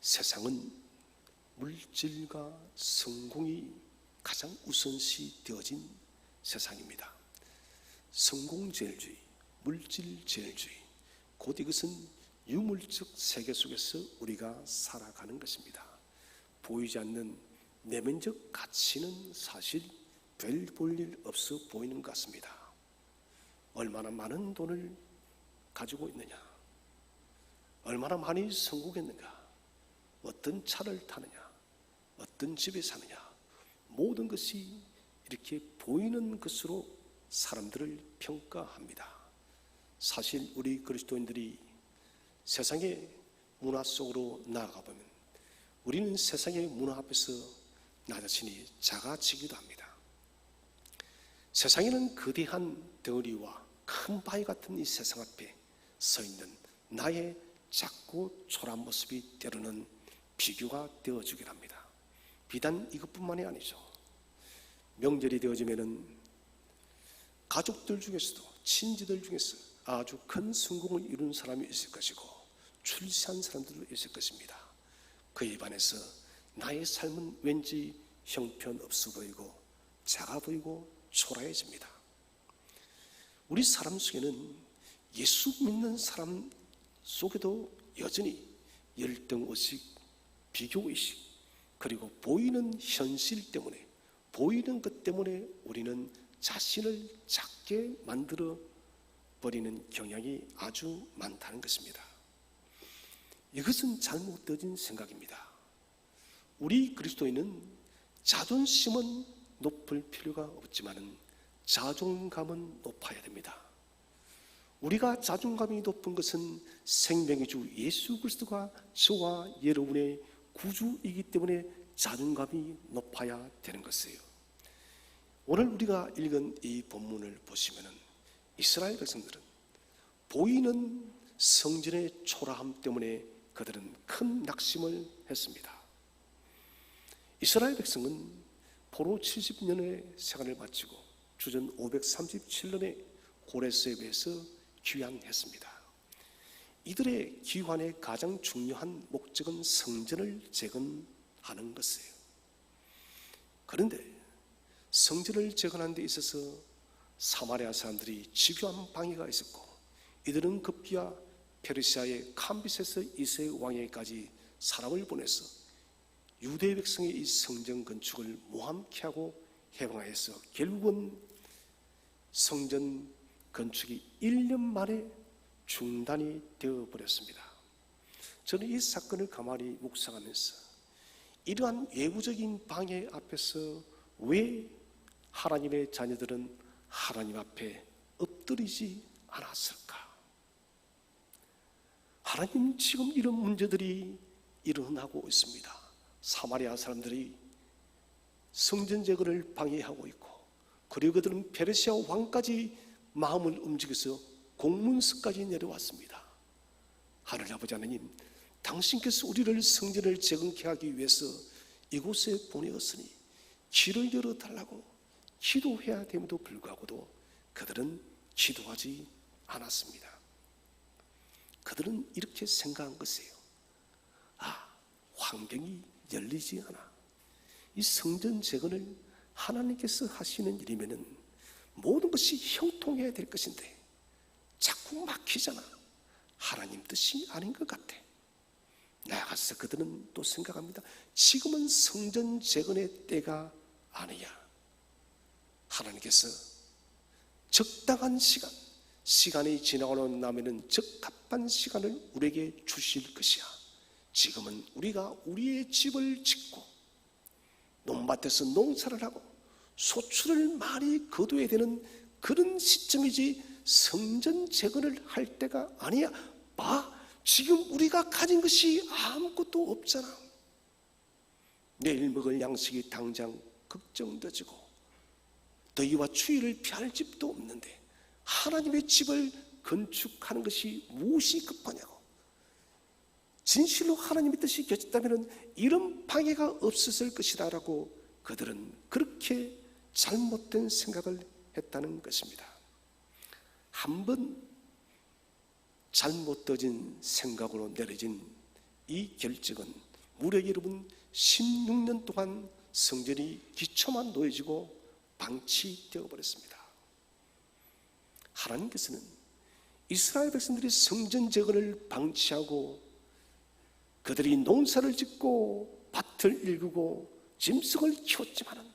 세상은 물질과 성공이 가장 우선시 되어진 세상입니다. 성공제일주의, 물질제일주의, 곧 이것은 유물적 세계 속에서 우리가 살아가는 것입니다. 보이지 않는 내면적 가치는 사실 별 볼 일 없어 보이는 것 같습니다. 얼마나 많은 돈을 가지고 있느냐, 얼마나 많이 성공했는가, 어떤 차를 타느냐, 어떤 집에 사느냐, 모든 것이 이렇게 보이는 것으로 사람들을 평가합니다. 사실 우리 그리스도인들이 세상의 문화 속으로 나아가 보면 우리는 세상의 문화 앞에서 나 자신이 작아지기도 합니다. 세상에는 거대한 덩어리와 큰 바위 같은 이 세상 앞에 서 있는 나의 작고 초라한 모습이 때로는 비교가 되어주긴 합니다. 비단 이것뿐만이 아니죠. 명절이 되어지면은 가족들 중에서도, 친지들 중에서 아주 큰 성공을 이룬 사람이 있을 것이고 출세한 사람들도 있을 것입니다. 그에 반해서 나의 삶은 왠지 형편없어 보이고 작아 보이고 초라해집니다. 우리 사람 속에는 예수 믿는 사람 속에도 여전히 열등의식, 비교의식, 그리고 보이는 현실 때문에, 보이는 것 때문에 우리는 자신을 작게 만들어 버리는 경향이 아주 많다는 것입니다. 이것은 잘못된 생각입니다. 우리 그리스도인은 자존심은 높을 필요가 없지만 자존감은 높아야 됩니다. 우리가 자존감이 높은 것은 생명의 주 예수 그리스도가 저와 여러분의 구주이기 때문에 자존감이 높아야 되는 것이에요. 오늘 우리가 읽은 이 본문을 보시면 이스라엘 백성들은 보이는 성전의 초라함 때문에 그들은 큰 낙심을 했습니다. 이스라엘 백성은 포로 70년의 생활을 마치고 주전 537년에 고레스에서 귀환했습니다. 이들의 귀환의 가장 중요한 목적은 성전을 재건하는 것이에요. 그런데 성전을 재건하는 데 있어서 사마리아 사람들이 집요한 방해가 있었고, 이들은 급기야 페르시아의 캄비세스 2세 왕에게까지 사람을 보내서 유대 백성의 이 성전 건축을 모함케 하고 해방하여서 결국은 성전 건축이 1년 만에 중단이 되어버렸습니다. 저는 이 사건을 가만히 묵상하면서 이러한 외부적인 방해 앞에서 왜 하나님의 자녀들은 하나님 앞에 엎드리지 않았을까? 하나님, 지금 이런 문제들이 일어나고 있습니다. 사마리아 사람들이 성전 재건을 방해하고 있고, 그리고 그들은 페르시아 왕까지 마음을 움직여서 공문서까지 내려왔습니다. 하늘 아버지 하나님, 당신께서 우리를 성전을 재건케 하기 위해서 이곳에 보내었으니 길을 열어달라고 기도해야 됨에도 불구하고도 그들은 기도하지 않았습니다. 그들은 이렇게 생각한 것이에요. 환경이 열리지 않아. 이 성전 재건을 하나님께서 하시는 일이면은 모든 것이 형통해야 될 것인데 자꾸 막히잖아. 하나님 뜻이 아닌 것 같아. 나아가서 그들은 또 생각합니다. 지금은 성전 재건의 때가 아니야. 하나님께서 적당한 시간이 지나고 나면은 적합한 시간을 우리에게 주실 것이야. 지금은 우리가 우리의 집을 짓고 논밭에서 농사를 하고 소출을 많이 거둬야 되는 그런 시점이지 성전 재건을 할 때가 아니야. 지금 우리가 가진 것이 아무것도 없잖아. 내일 먹을 양식이 당장 걱정되지고 더위와 추위를 피할 집도 없는데 하나님의 집을 건축하는 것이 무엇이 급하냐고. 진실로 하나님의 뜻이 곁있다면 이런 방해가 없었을 것이다 라고 그들은 그렇게 잘못된 생각을 했다는 것입니다. 한번 잘못되어진 생각으로 내려진 이 결정은 무려 여러분 16년 동안 성전이 기초만 놓여지고 방치되어 버렸습니다. 하나님께서는 이스라엘 백성들이 성전 재건을 방치하고 그들이 농사를 짓고 밭을 일구고 짐승을 키웠지만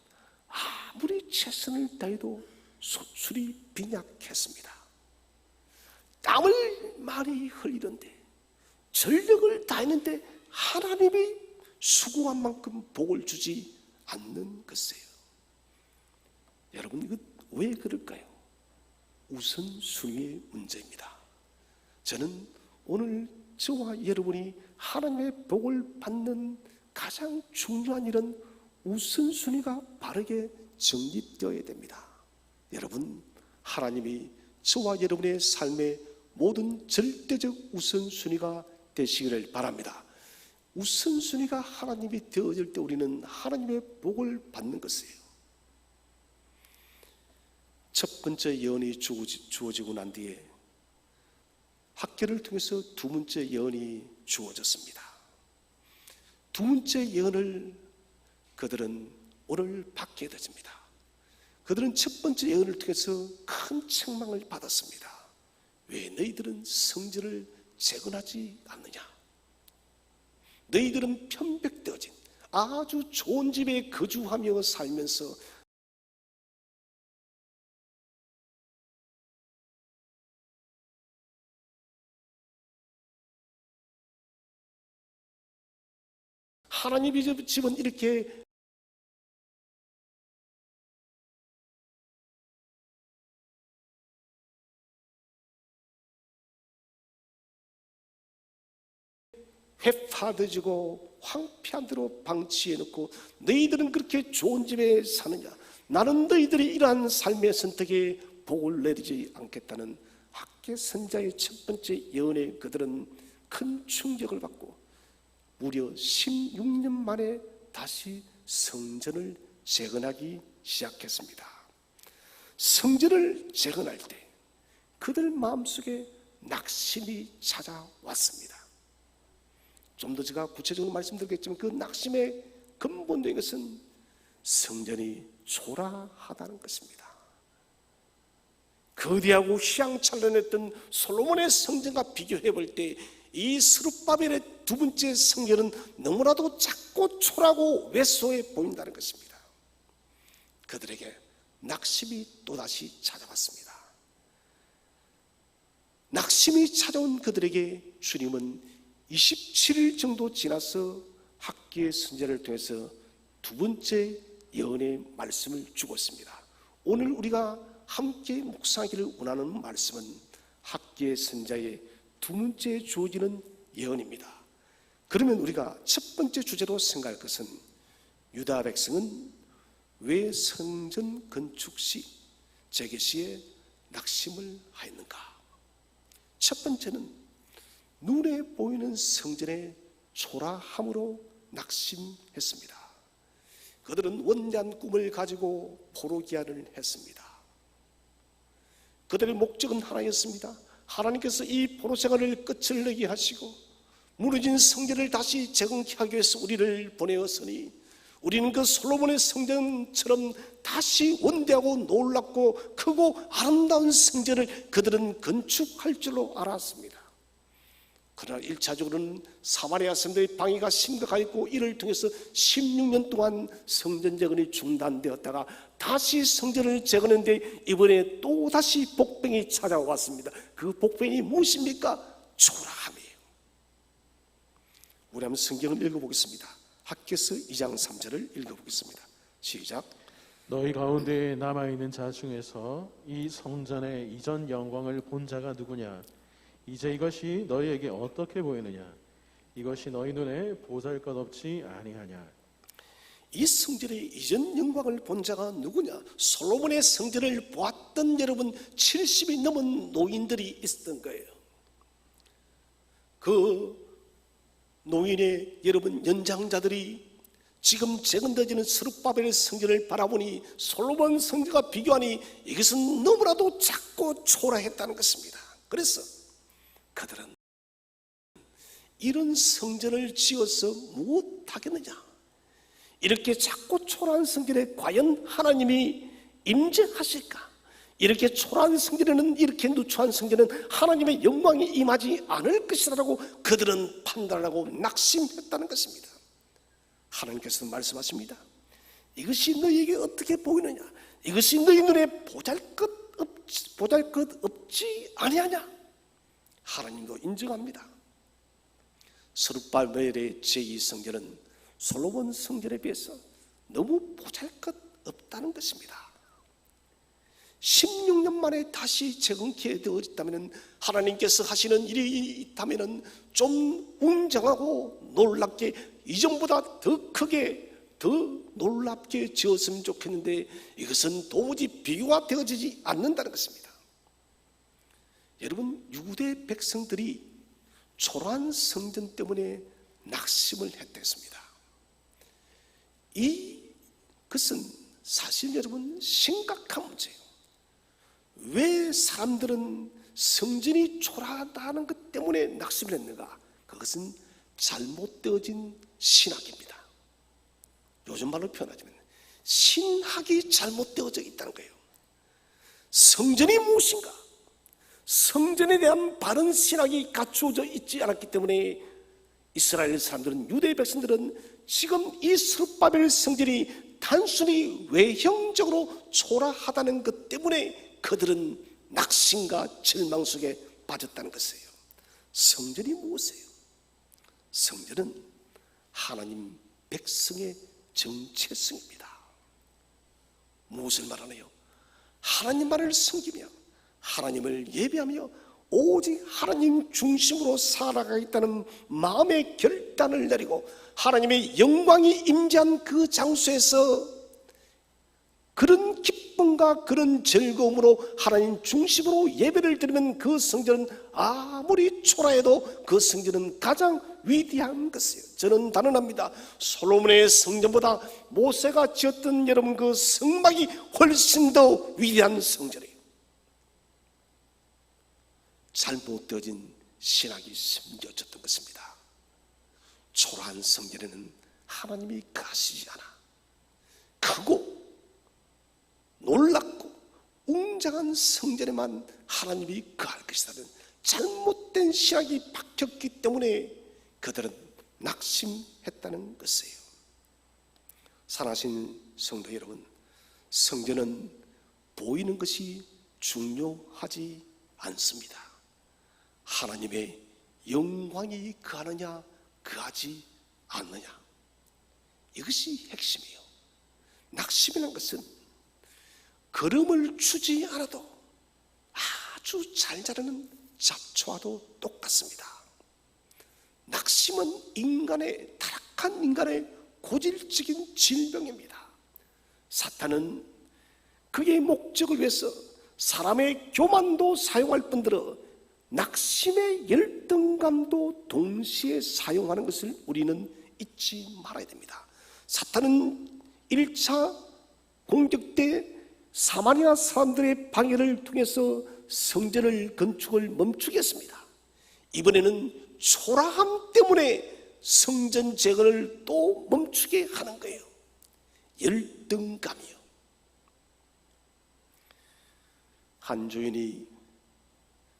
아무리 최선을 다해도 소출이 빈약했습니다. 땀을 많이 흘리는데 전력을 다했는데 하나님이 수고한 만큼 복을 주지 않는 것이에요. 여러분, 이거 왜 그럴까요? 우선순위의 문제입니다. 저는 오늘 저와 여러분이 하나님의 복을 받는 가장 중요한 일은 우선순위가 바르게 정립되어야 됩니다. 여러분, 하나님이 저와 여러분의 삶의 모든 절대적 우선순위가 되시기를 바랍니다. 우선순위가 하나님이 되어질 때 우리는 하나님의 복을 받는 것이에요. 첫 번째 예언이 주어지고 난 뒤에 학개를 통해서 두 번째 예언이 주어졌습니다. 두 번째 예언을 그들은 오늘 받게 되집니다. 그들은 첫 번째 예언을 통해서 큰 책망을 받았습니다. 왜 너희들은 성전을 재건하지 않느냐? 너희들은 편백되어진 아주 좋은 집에 거주하며 살면서 하나님의 집은 이렇게 회파되지고 황폐한 대로 방치해놓고 너희들은 그렇게 좋은 집에 사느냐? 나는 너희들이 이러한 삶의 선택에 복을 내리지 않겠다는 학개 선자의 첫 번째 예언에 그들은 큰 충격을 받고 무려 16년 만에 다시 성전을 재건하기 시작했습니다. 성전을 재건할 때 그들 마음속에 낙심이 찾아왔습니다. 좀 더 제가 구체적으로 말씀드리겠지만 그 낙심의 근본적인 것은 성전이 초라하다는 것입니다. 거대하고 휘황찬란했던 솔로몬의 성전과 비교해 볼 때 이 스룹바벨의 두 번째 성전은 너무나도 작고 초라하고 왜소해 보인다는 것입니다. 그들에게 낙심이 또다시 찾아왔습니다. 낙심이 찾아온 그들에게 주님은 27일 정도 지나서 학개의 선지자를 통해서 두 번째 예언의 말씀을 주고 있습니다. 오늘 우리가 함께 묵상하기를 원하는 말씀은 학개의 선지자의 두 번째 주어지는 예언입니다. 그러면 우리가 첫 번째 주제로 생각할 것은 유다 백성은 왜 성전 건축 시 재개 시에 낙심을 하였는가? 첫 번째는 눈에 보이는 성전의 초라함으로 낙심했습니다. 그들은 원대한 꿈을 가지고 포로기한을 했습니다. 그들의 목적은 하나였습니다. 하나님께서 이 포로 생활을 끝을 내게 하시고 무너진 성전을 다시 재건케 하기 위해서 우리를 보내었으니 우리는 그 솔로몬의 성전처럼 다시 원대하고 놀랍고 크고 아름다운 성전을 그들은 건축할 줄로 알았습니다. 그러나 1차적으로는 사마리아 성전의 방해가 심각하였고 이를 통해서 16년 동안 성전 재건이 중단되었다가 다시 성전을 재건했는데 이번에 또다시 복병이 찾아왔습니다. 그 복병이 무엇입니까? 초라함이에요. 우리 한번 성경을 읽어보겠습니다. 학개서 2장 3절을 읽어보겠습니다. 시작. 너희 가운데 남아있는 자 중에서 이 성전의 이전 영광을 본 자가 누구냐? 이제 이것이 너희에게 어떻게 보이느냐? 이것이 너희 눈에 보잘것없지 아니하냐? 이 성전의 이전 영광을 본 자가 누구냐? 솔로몬의 성전을 보았던 여러분 70이 넘은 노인들이 있었던 거예요. 그 노인의 여러분 연장자들이 지금 재건되어지는 스룹바벨의 성전을 바라보니 솔로몬 성전과 비교하니 이것은 너무나도 작고 초라했다는 것입니다. 그래서 그들은 이런 성전을 지어서 못하겠느냐? 이렇게 작고 초라한 성전에 과연 하나님이 임재하실까? 이렇게 초라한 성전에는, 이렇게 누추한 성전에는 하나님의 영광이 임하지 않을 것이라고 그들은 판단하고 낙심했다는 것입니다. 하나님께서는 말씀하십니다. 이것이 너희에게 어떻게 보이느냐? 이것이 너희 눈에 보잘것 없지 아니하냐? 하나님도 인정합니다. 스룹바벨의 제2성전은 솔로몬 성전에 비해서 너무 보잘것없다는 것입니다. 16년 만에 다시 재건케 되어졌다면, 하나님께서 하시는 일이 있다면 좀 웅장하고 놀랍게, 이전보다 더 크게, 더 놀랍게 지었으면 좋겠는데 이것은 도무지 비교가 되어지지 않는다는 것입니다. 여러분, 유대 백성들이 초라한 성전 때문에 낙심을 했댔습니다. 이것은 사실 여러분 심각한 문제예요. 왜 사람들은 성전이 초라하다는 것 때문에 낙심을 했는가? 그것은 잘못되어진 신학입니다. 요즘 말로 표현하자면 신학이 잘못되어져 있다는 거예요. 성전이 무엇인가? 성전에 대한 바른 신학이 갖추어져 있지 않았기 때문에 이스라엘 사람들은, 유대 백성들은 지금 이 스룹바벨 성전이 단순히 외형적으로 초라하다는 것 때문에 그들은 낙심과 절망 속에 빠졌다는 것이에요. 성전이 무엇이에요? 성전은 하나님 백성의 정체성입니다. 무엇을 말하나요? 하나님만을 섬기며 하나님을 예배하며 오직 하나님 중심으로 살아가겠다는 마음의 결단을 내리고 하나님의 영광이 임재한 그 장소에서 그런 기쁨과 그런 즐거움으로 하나님 중심으로 예배를 드리면 그 성전은 아무리 초라해도 그 성전은 가장 위대한 것이에요. 저는 단언합니다. 솔로몬의 성전보다 모세가 지었던 여러분 그 성막이 훨씬 더 위대한 성전이에요. 잘못되어진 신학이 심겨졌던 것입니다. 초라한 성전에는 하나님이 가시지 않아. 크고 놀랍고 웅장한 성전에만 하나님이 거할 것이라는 잘못된 신학이 박혔기 때문에 그들은 낙심했다는 것이에요. 사랑하신 성도 여러분, 성전은 보이는 것이 중요하지 않습니다. 하나님의 영광이 거하느냐 거하지 않느냐, 이것이 핵심이에요. 낙심이라는 것은 걸음을 추지 않아도 아주 잘 자라는 잡초와도 똑같습니다. 낙심은 타락한 인간의 고질적인 질병입니다. 사탄은 그의 목적을 위해서 사람의 교만도 사용할 뿐더러 낙심의 열등감도 동시에 사용하는 것을 우리는 잊지 말아야 됩니다. 사탄은 1차 공격 때 사마리아 사람들의 방해를 통해서 성전을 건축을 멈추게 했습니다. 이번에는 초라함 때문에 성전 재건을 또 멈추게 하는 거예요. 열등감이요. 한 주인이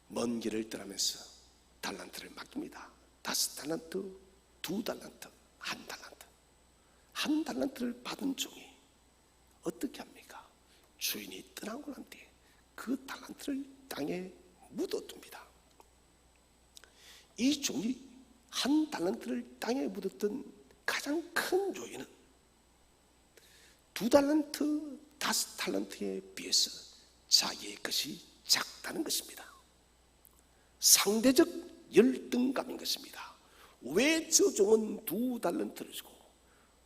먼 길을 떠나면서 달란트를 맡깁니다. 5달란트, 2달란트, 1달란트. 1달란트를 받은 종이 어떻게 합니까? 주인이 떠나고 난 뒤에 그 달란트를 땅에 묻어둡니다. 이 종이 1달란트를 땅에 묻었던 가장 큰 요인은 2달란트, 5달란트에 비해서 자기의 것이 작다는 것입니다. 상대적 열등감인 것입니다. 왜 저 종은 2달란트를 주고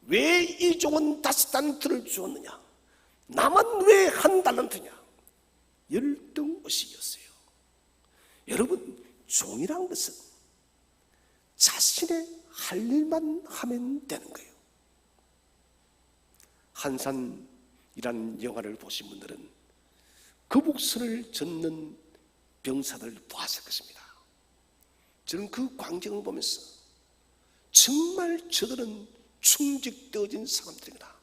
왜 이 종은 5달란트를 주었느냐? 나만 왜 1달란트냐? 열등의식이었어요. 여러분, 종이란 것은 자신의 할 일만 하면 되는 거예요. 한산이라는 영화를 보신 분들은 그 목선을 젓는 병사들을 보았을 것입니다. 저는 그 광경을 보면서 정말 저들은 충직되어진 사람들입니다.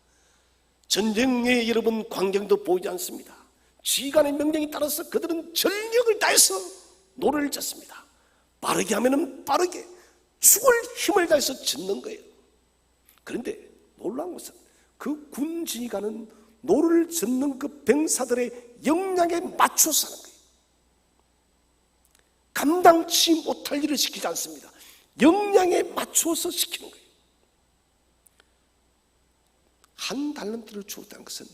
전쟁에 여러분 광경도 보이지 않습니다. 지휘관의 명령에 따라서 그들은 전력을 다해서 노래를 졌습니다. 빠르게 하면은 빠르게 죽을 힘을 다해서 짖는 거예요. 그런데 놀라운 것은 그 군 지휘관은 노래를 젓는 그 병사들의 역량에 맞춰서 하는 거예요. 감당치 못할 일을 시키지 않습니다. 역량에 맞춰서 시키는 거예요. 한 달란트를 주었다는 것은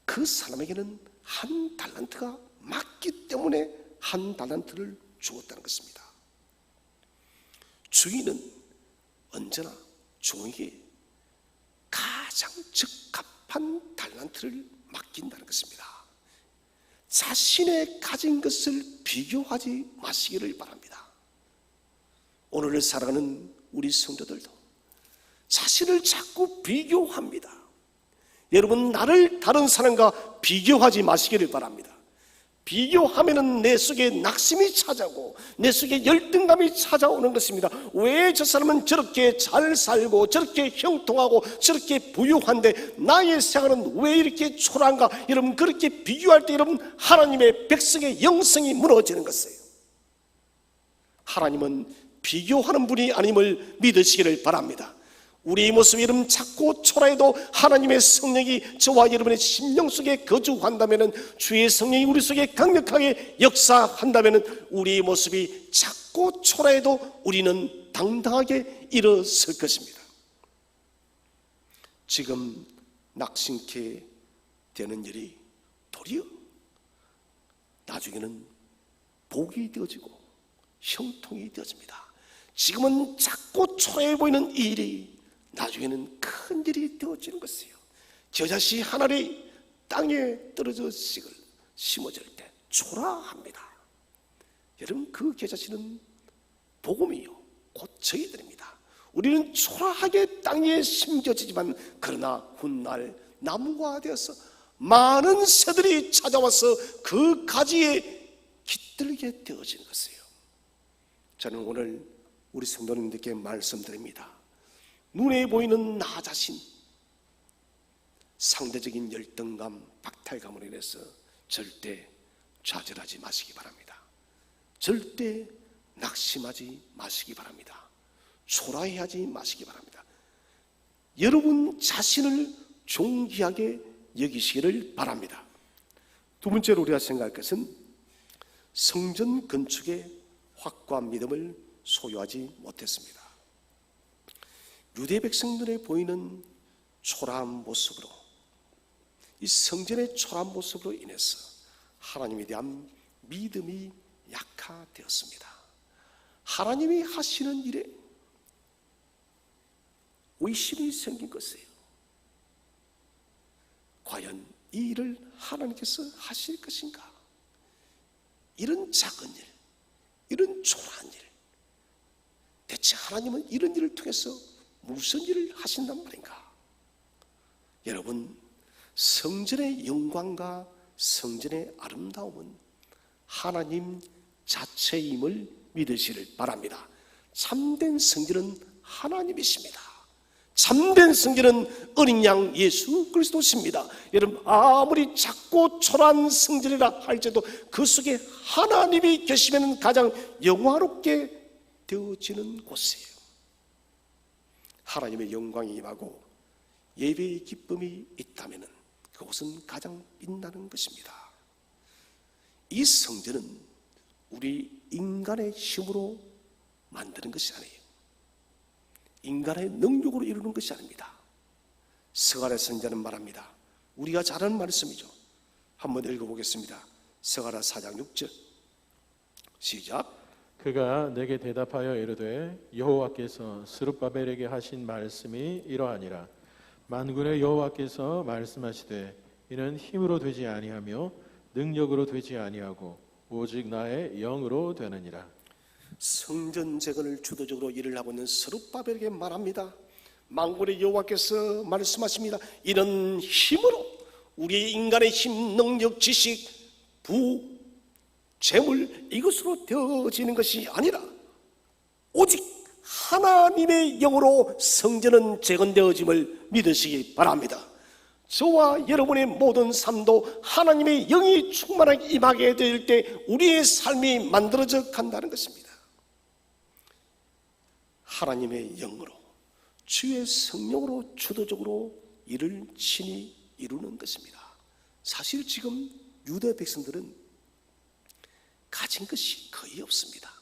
그 사람에게는 한 달란트가 맞기 때문에 한 달란트를 주었다는 것입니다. 주인은 언제나 종에게 가장 적합한 달란트를 맡긴다는 것입니다. 자신의 가진 것을 비교하지 마시기를 바랍니다. 오늘을 살아가는 우리 성도들도 자신을 자꾸 비교합니다. 여러분, 나를 다른 사람과 비교하지 마시기를 바랍니다. 비교하면은 내 속에 낙심이 찾아오고 내 속에 열등감이 찾아오는 것입니다. 왜 저 사람은 저렇게 잘 살고 저렇게 형통하고 저렇게 부유한데 나의 생활은 왜 이렇게 초라한가? 여러분, 그렇게 비교할 때 여러분 하나님의 백성의 영성이 무너지는 것이에요. 하나님은 비교하는 분이 아님을 믿으시기를 바랍니다. 우리 모습이 여러분 작고 초라해도 하나님의 성령이 저와 여러분의 심령 속에 거주한다면, 주의 성령이 우리 속에 강력하게 역사한다면 우리의 모습이 작고 초라해도 우리는 당당하게 일어설 것입니다. 지금 낙심케 되는 일이 도리어 나중에는 복이 되어지고 형통이 되어집니다. 지금은 작고 초라해 보이는 이 일이 나중에는 큰 일이 되어지는 것이에요. 겨자씨 하나리 땅에 떨어져 씨를 심어질 때 초라합니다. 여러분, 그 겨자씨는 복음이요 곧 저희들입니다. 우리는 초라하게 땅에 심겨지지만 그러나 훗날 나무가 되어서 많은 새들이 찾아와서 그 가지에 깃들게 되어지는 것이에요. 저는 오늘 우리 성도님들께 말씀드립니다. 눈에 보이는 나 자신, 상대적인 열등감, 박탈감으로 인해서 절대 좌절하지 마시기 바랍니다. 절대 낙심하지 마시기 바랍니다. 초라해하지 마시기 바랍니다. 여러분 자신을 존귀하게 여기시기를 바랍니다. 두 번째로 우리가 생각할 것은 성전 건축에 확고한 믿음을 소유하지 못했습니다. 유대 백성들에 보이는 초라한 모습으로, 이 성전의 초라한 모습으로 인해서 하나님에 대한 믿음이 약화되었습니다. 하나님이 하시는 일에 의심이 생긴 것이에요. 과연 이 일을 하나님께서 하실 것인가? 이런 작은 일, 이런 초라한 일, 대체 하나님은 이런 일을 통해서 무슨 일을 하신단 말인가? 여러분, 성전의 영광과 성전의 아름다움은 하나님 자체임을 믿으시길 바랍니다. 참된 성전은 하나님이십니다. 참된 성전은 어린 양 예수 그리스도십니다. 여러분, 아무리 작고 초라한 성전이라 할지라도 그 속에 하나님이 계시면 가장 영화롭게 되어지는 곳이에요. 하나님의 영광이 임하고 예배의 기쁨이 있다면 그곳은 가장 빛나는 것입니다. 이 성전은 우리 인간의 힘으로 만드는 것이 아니에요. 인간의 능력으로 이루는 것이 아닙니다. 스가랴 선지자는 말합니다. 우리가 잘 아는 말씀이죠. 한번 읽어보겠습니다. 스가랴 4장 6절 시작. 그가 내게 대답하여 이르되 여호와께서 스룹바벨에게 하신 말씀이 이러하니라. 만군의 여호와께서 말씀하시되 이는 힘으로 되지 아니하며 능력으로 되지 아니하고 오직 나의 영으로 되느니라. 성전 재건을 주도적으로 일을 하고 있는 스룹바벨에게 말합니다. 만군의 여호와께서 말씀하십니다. 이런 힘으로, 우리 인간의 힘, 능력, 지식, 부, 재물, 이것으로 되어지는 것이 아니라 오직 하나님의 영으로 성전은 재건되어짐을 믿으시기 바랍니다. 저와 여러분의 모든 삶도 하나님의 영이 충만하게 임하게 될 때 우리의 삶이 만들어져 간다는 것입니다. 하나님의 영으로, 주의 성령으로 주도적으로 일을 친히 이루는 것입니다. 사실 지금 유대 백성들은 가진 것이 거의 없습니다.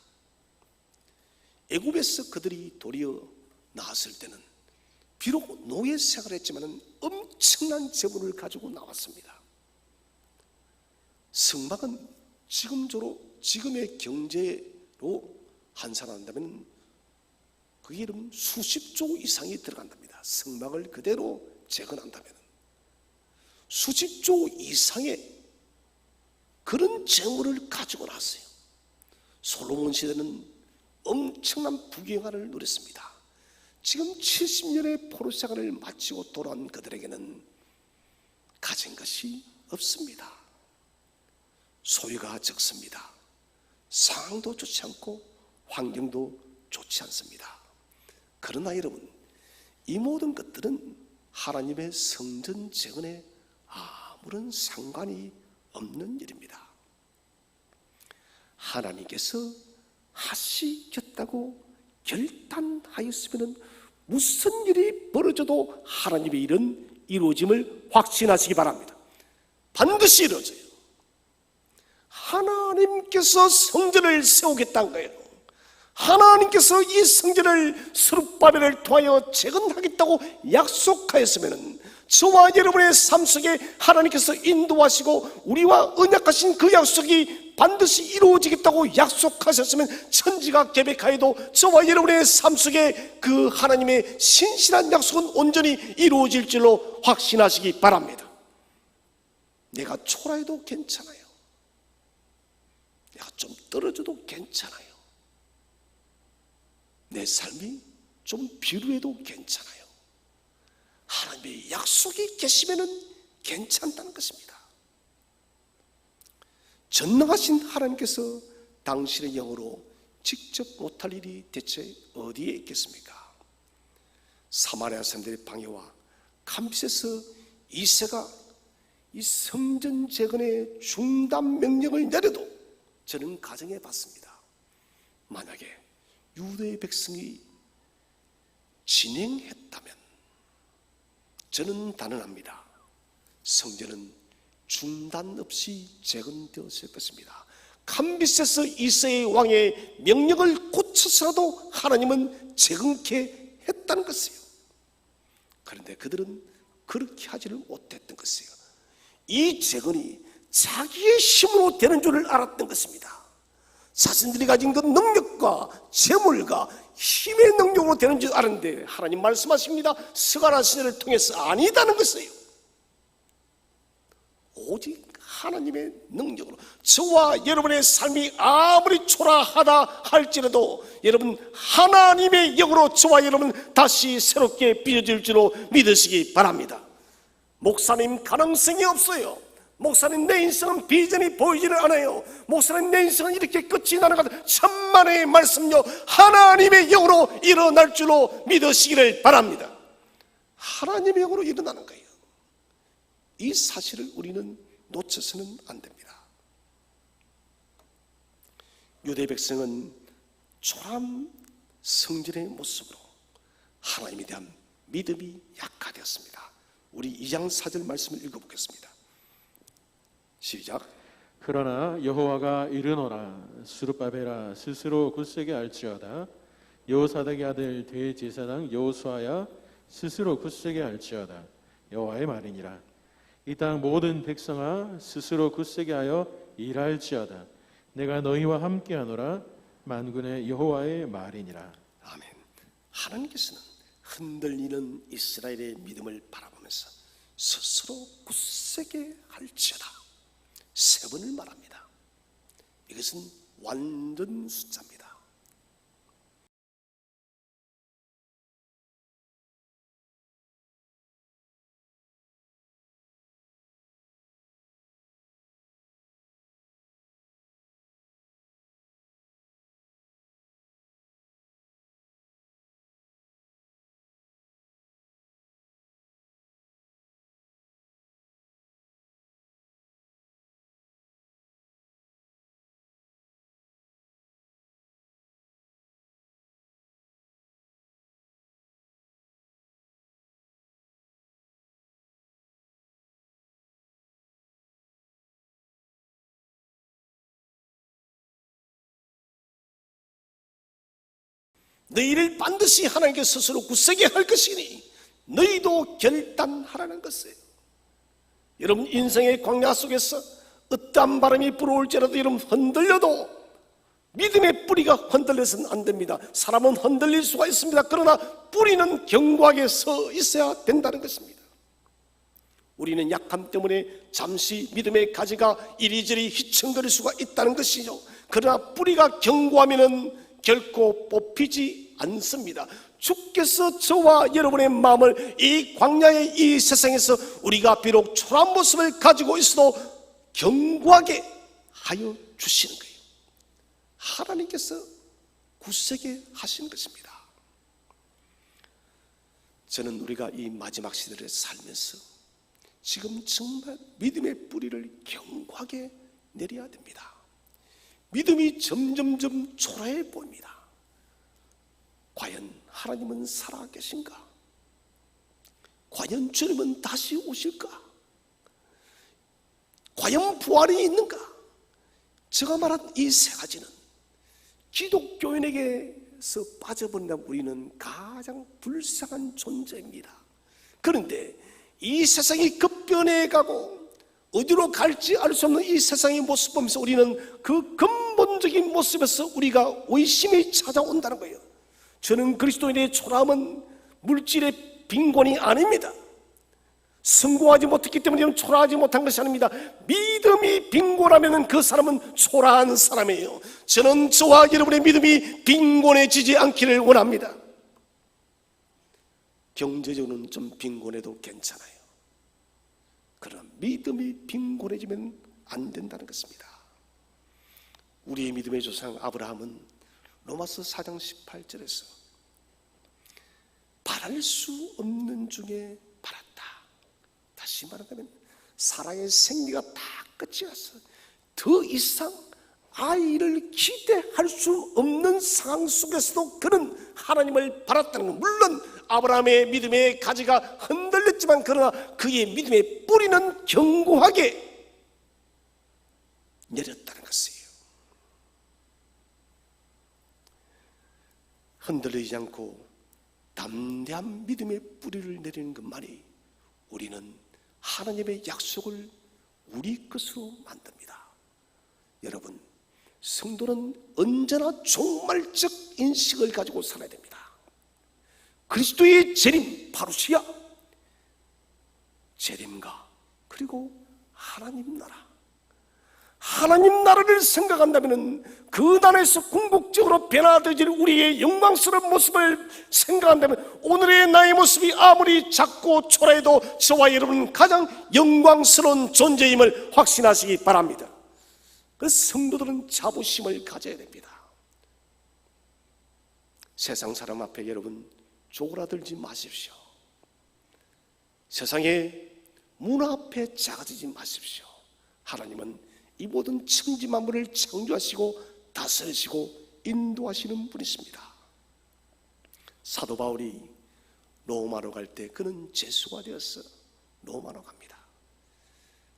애굽에서 그들이 도리어 나왔을 때는 비록 노예 생활을 했지만 엄청난 재물을 가지고 나왔습니다. 성막은 지금의 경제로 환산한다면 그게 이름 수십조 이상이 들어간답니다. 성막을 그대로 재건한다면 수십조 이상의 그런 재물을 가지고 나왔어요. 솔로몬 시대는 엄청난 부귀영화를 누렸습니다. 지금 70년의 포로 생활을 마치고 돌아온 그들에게는 가진 것이 없습니다. 소유가 적습니다. 상황도 좋지 않고 환경도 좋지 않습니다. 그러나 여러분, 이 모든 것들은 하나님의 성전 재건에 아무런 상관이 없는 일입니다. 하나님께서 하시겠다고 결단하였으면 무슨 일이 벌어져도 하나님의 일은 이루어짐을 확신하시기 바랍니다. 반드시 이루어져요. 하나님께서 성전을 세우겠다는 거예요. 하나님께서 이 성전을 스룹바벨을 통하여 재건하겠다고 약속하였으면 저와 여러분의 삶 속에 하나님께서 인도하시고 우리와 언약하신 그 약속이 반드시 이루어지겠다고 약속하셨으면 천지가 계획하여도 저와 여러분의 삶 속에 그 하나님의 신실한 약속은 온전히 이루어질 줄로 확신하시기 바랍니다. 내가 초라해도 괜찮아요. 내가 좀 떨어져도 괜찮아요. 내 삶이 좀 비루해도 괜찮아요. 하나님의 약속이 계시면 괜찮다는 것입니다. 전능하신 하나님께서 당신의 영으로 직접 못할 일이 대체 어디에 있겠습니까? 사마리아 사람들의 방해와 감빛에서 이새가 이 성전 재건의 중단 명령을 내려도 저는 가정해 봤습니다. 만약에 유대의 백성이 진행했다면 저는 단언합니다. 성전은 중단 없이 재건되었을 것입니다. 감비세스 이세의 왕의 명령을 고쳐서라도 하나님은 재건케 했다는 것이에요. 그런데 그들은 그렇게 하지를 못했던 것이에요. 이 재건이 자기의 힘으로 되는 줄을 알았던 것입니다. 자신들이 가진 그 능력과 재물과 힘의 능력으로 되는 줄 아는데 하나님 말씀하십니다. 스가랴 시대를 통해서 아니다는 것이에요. 오직 하나님의 능력으로 저와 여러분의 삶이 아무리 초라하다 할지라도 여러분 하나님의 영으로 저와 여러분 다시 새롭게 빚어질 줄로 믿으시기 바랍니다. 목사님 가능성이 없어요. 목사님 내 인생은 비전이 보이지를 않아요. 목사님 내 인생은 이렇게 끝이 나는 것 같아요. 천만의 말씀요 하나님의 영으로 일어날 줄로 믿으시기를 바랍니다. 하나님의 영으로 일어나는 거예요. 이 사실을 우리는 놓쳐서는 안 됩니다. 유대 백성은 초라한 성전의 모습으로 하나님에 대한 믿음이 약화되었습니다. 우리 2장 4절 말씀을 읽어보겠습니다. 시작. 그러나 여호와가 이르노라 스룹바벨아 스스로 굳세게 알지어다 여호사닥의 아들 대제사장 여호수아야 스스로 굳세게 알지어다 여호와의 말이니라. 이 땅 모든 백성아 스스로 굳세게 하여 일할지어다 내가 너희와 함께하노라 만군의 여호와의 말이니라. 아멘. 하나님께서는 흔들리는 이스라엘의 믿음을 바라보면서 스스로 굳세게 할지어다 3번을 말합니다. 이것은 완전 숫자입니다. 너희를 반드시 하나님께 스스로 굳세게 할 것이니 너희도 결단하라는 것이에요. 여러분, 인생의 광야 속에서 어떠한 바람이 불어올지라도 여러분 흔들려도 믿음의 뿌리가 흔들려서는 안 됩니다. 사람은 흔들릴 수가 있습니다. 그러나 뿌리는 견고하게 서 있어야 된다는 것입니다. 우리는 약함 때문에 잠시 믿음의 가지가 이리저리 휘청거릴 수가 있다는 것이죠. 그러나 뿌리가 견고하면 결코 뽑히지 않습니다. 주께서 저와 여러분의 마음을 이 광야의 이 세상에서 우리가 비록 초라한 모습을 가지고 있어도 견고하게 하여 주시는 거예요. 하나님께서 굳세게 하시는 것입니다. 저는 우리가 이 마지막 시대를 살면서 지금 정말 믿음의 뿌리를 견고하게 내려야 됩니다. 믿음이 점점점 초라해 보입니다. 과연 하나님은 살아계신가? 과연 주님은 다시 오실까? 과연 부활이 있는가? 제가 말한 이 세 가지는 기독교인에게서 빠져버린다면 우리는 가장 불쌍한 존재입니다. 그런데 이 세상이 급변해가고 어디로 갈지 알 수 없는 이 세상의 모습 보면서 우리는 그 근본적인 모습에서 우리가 의심이 찾아온다는 거예요. 저는 그리스도인의 초라함은 물질의 빈곤이 아닙니다. 성공하지 못했기 때문에 초라하지 못한 것이 아닙니다. 믿음이 빈곤하면 그 사람은 초라한 사람이에요. 저는 저와 여러분의 믿음이 빈곤해지지 않기를 원합니다. 경제적으로는 좀 빈곤해도 괜찮아요. 그러나 믿음이 빈곤해지면 안 된다는 것입니다. 우리의 믿음의 조상 아브라함은 로마서 4장 18절에서 바랄 수 없는 중에 바랐다. 다시 말하면 사랑의 생리가 다 끝이 났어. 더 이상 아이를 기대할 수 없는 상황 속에서도 그는 하나님을 바랐다는 것. 물론 아브라함의 믿음의 가지가 흔들렸지만 그러나 그의 믿음의 뿌리는 견고하게 내렸다는 것이에요. 흔들리지 않고 담대한 믿음의 뿌리를 내리는 것만이 우리는 하나님의 약속을 우리 것으로 만듭니다. 여러분, 성도는 언제나 종말적 인식을 가지고 살아야 됩니다. 그리스도의 재림, 파루시아, 재림과 그리고 하나님 나라, 하나님 나라를 생각한다면 그 나라에서 궁극적으로 변화되어질 우리의 영광스러운 모습을 생각한다면 오늘의 나의 모습이 아무리 작고 초라해도 저와 여러분은 가장 영광스러운 존재임을 확신하시기 바랍니다. 그래서 성도들은 자부심을 가져야 됩니다. 세상 사람 앞에 여러분 쪼그라들지 마십시오. 세상의 문화 앞에 작아지지 마십시오. 하나님은 이 모든 천지 만물을 창조하시고 다스리시고 인도하시는 분이십니다. 사도 바울이 로마로 갈 때 그는 죄수가 되어서 로마로 갑니다.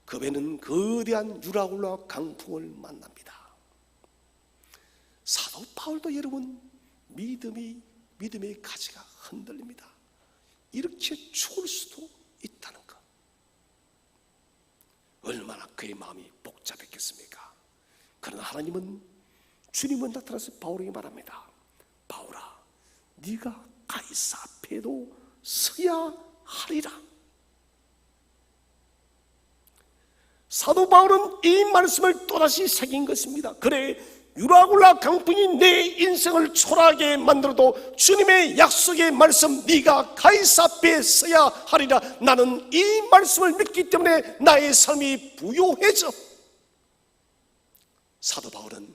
그 배는 거대한 유라굴라 강풍을 만납니다. 사도 바울도 여러분 믿음의 가지가 흔들립니다. 이렇게 죽을 수도 있다는 것. 얼마나 그의 마음이 복잡했겠습니까? 그러나 하나님은 주님은 나타나서 바울에게 말합니다. 바울아, 네가 가이사 앞에도 서야 하리라. 사도 바울은 이 말씀을 또다시 새긴 것입니다. 그래, 유라굴라 강풍이 내 인생을 초라하게 만들어도 주님의 약속의 말씀, 네가 가이사 앞에 서야 하리라. 나는 이 말씀을 믿기 때문에 나의 삶이 부요해져. 사도 바울은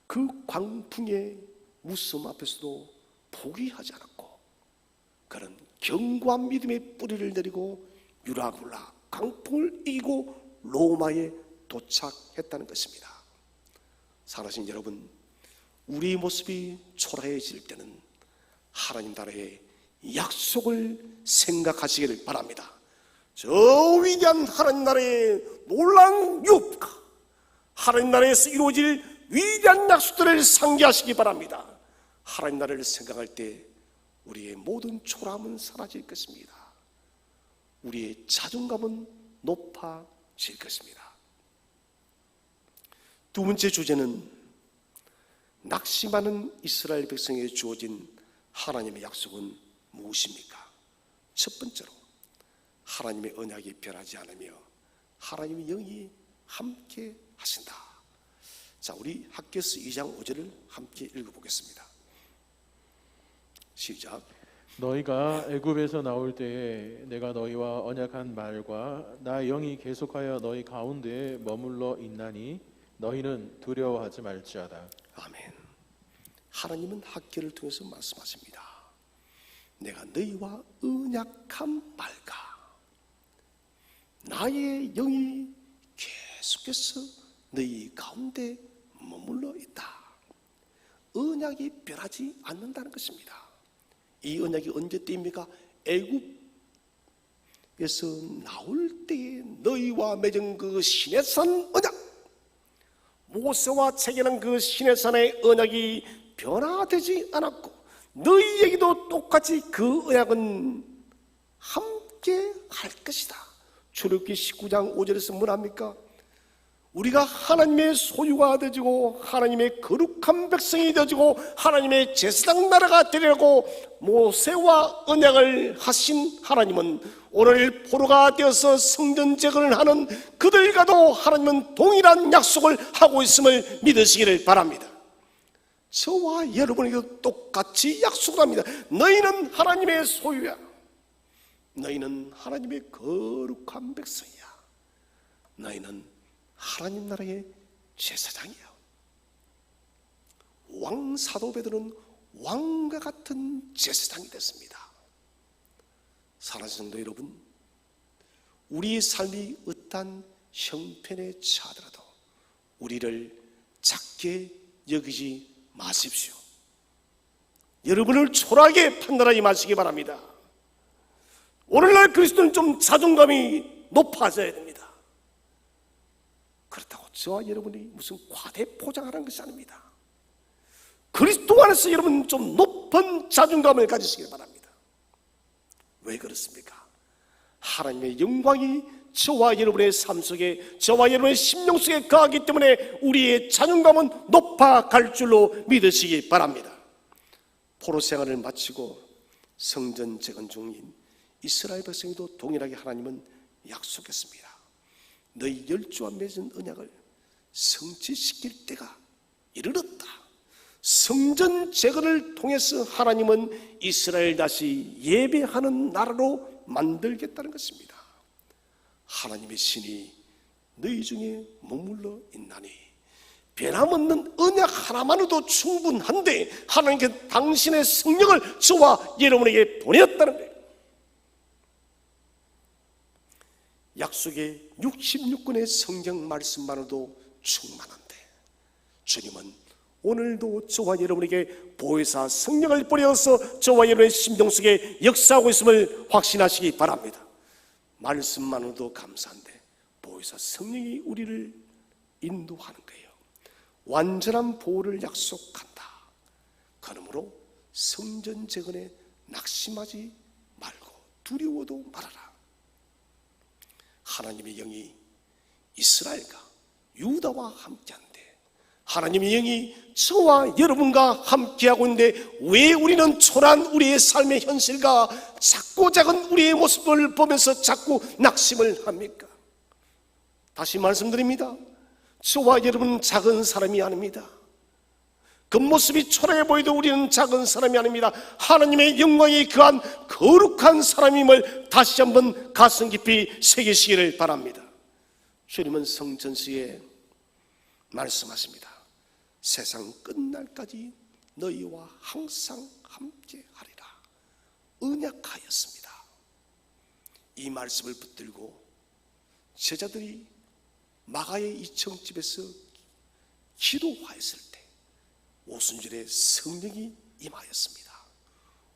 그 광풍의 무서움 앞에서도 포기하지 않았고 그는 견고한 믿음의 뿌리를 내리고 유라굴라 강풍을 이기고 로마에 도착했다는 것입니다. 사랑하신 여러분, 우리의 모습이 초라해질 때는 하나님 나라의 약속을 생각하시기를 바랍니다. 저 위대한 하나님 나라의 놀라운 유업과 하나님 나라에서 이루어질 위대한 약속들을 상기하시기 바랍니다. 하나님 나라를 생각할 때 우리의 모든 초라함은 사라질 것입니다. 우리의 자존감은 높아질 것입니다. 두 번째 주제는 낙심하는 이스라엘 백성에게 주어진 하나님의 약속은 무엇입니까? 첫 번째로 하나님의 언약이 변하지 않으며 하나님의 영이 함께 하신다. 자, 우리 학개서 2장 5절을 함께 읽어보겠습니다. 시작. 너희가 애굽에서 나올 때에 내가 너희와 언약한 말과 나의 영이 계속하여 너희 가운데에 머물러 있나니 너희는 두려워하지 말지어다. 아멘. 하나님은 학개를 통해서 말씀하십니다. 내가 너희와 언약한 말과 나의 영이 계속해서 너희 가운데 머물러 있다. 언약이 변하지 않는다는 것입니다. 이 언약이 언제 때입니까? 애굽에서 나올 때에 너희와 맺은 그 시내산 언약, 모세와 체결한 그 시내산의 언약이 변화되지 않았고 너희에게도 똑같이 그 언약은 함께 할 것이다. 출애굽기 19장 5절에서 뭐랍니까? 우리가 하나님의 소유가 되어지고 하나님의 거룩한 백성이 되어지고 하나님의 제사장 나라가 되려고 모세와 언약을 하신 하나님은 오늘 포로가 되어서 성전 재건을 하는 그들과도 하나님은 동일한 약속을 하고 있음을 믿으시기를 바랍니다. 저와 여러분에게도 똑같이 약속을 합니다. 너희는 하나님의 소유야. 너희는 하나님의 거룩한 백성이야. 너희는 하나님 나라의 제사장이야. 왕 사도 베드로는 왕과 같은 제사장이 됐습니다. 사랑하는 성도 여러분, 우리의 삶이 어떠한 형편에 처하더라도 우리를 작게 여기지 마십시오. 여러분을 초라하게 판단하지 마시기 바랍니다. 오늘날 그리스도는 좀 자존감이 높아져야 됩니다. 그렇다고 저와 여러분이 무슨 과대 포장하라는 것이 아닙니다. 그리스도 안에서 여러분 좀 높은 자존감을 가지시길 바랍니다. 왜 그렇습니까? 하나님의 영광이 저와 여러분의 삶 속에, 저와 여러분의 심령 속에 거하기 때문에 우리의 자존감은 높아갈 줄로 믿으시기 바랍니다. 포로 생활을 마치고 성전 재건 중인 이스라엘 백성도 동일하게 하나님은 약속했습니다. 너희 열조와 맺은 언약을 성취시킬 때가 이르렀다. 성전 재건을 통해서 하나님은 이스라엘 다시 예배하는 나라로 만들겠다는 것입니다. 하나님의 신이 너희 중에 머물러 있나니 변함없는 언약 하나만으로도 충분한데 하나님께 당신의 성령을 저와 여러분에게 보냈다는 거예요. 약속의 66권의 성경 말씀만으로도 충만한데 주님은 오늘도 저와 여러분에게 보혜사 성령을 보내어서 저와 여러분의 심령 속에 역사하고 있음을 확신하시기 바랍니다. 말씀만으로도 감사한데 보혜사 성령이 우리를 인도하는 거예요. 완전한 보호를 약속한다. 그러므로 성전 재건에 낙심하지 말고 두려워도 말아라. 하나님의 영이 이스라엘과 유다와 함께한데 하나님의 영이 저와 여러분과 함께하고 있는데 왜 우리는 초라한 우리의 삶의 현실과 작고 작은 우리의 모습을 보면서 자꾸 낙심을 합니까? 다시 말씀드립니다. 저와 여러분은 작은 사람이 아닙니다. 겉모습이 초라해 보여도 우리는 작은 사람이 아닙니다. 하나님의 영광이 그한 거룩한 사람임을 다시 한번 가슴 깊이 새기시기를 바랍니다. 주님은 성전시에 말씀하십니다. 세상 끝날까지 너희와 항상 함께 하리라 언약하였습니다. 이 말씀을 붙들고 제자들이 마가의 이청집에서 기도하였을 때 오순절에 성령이 임하였습니다.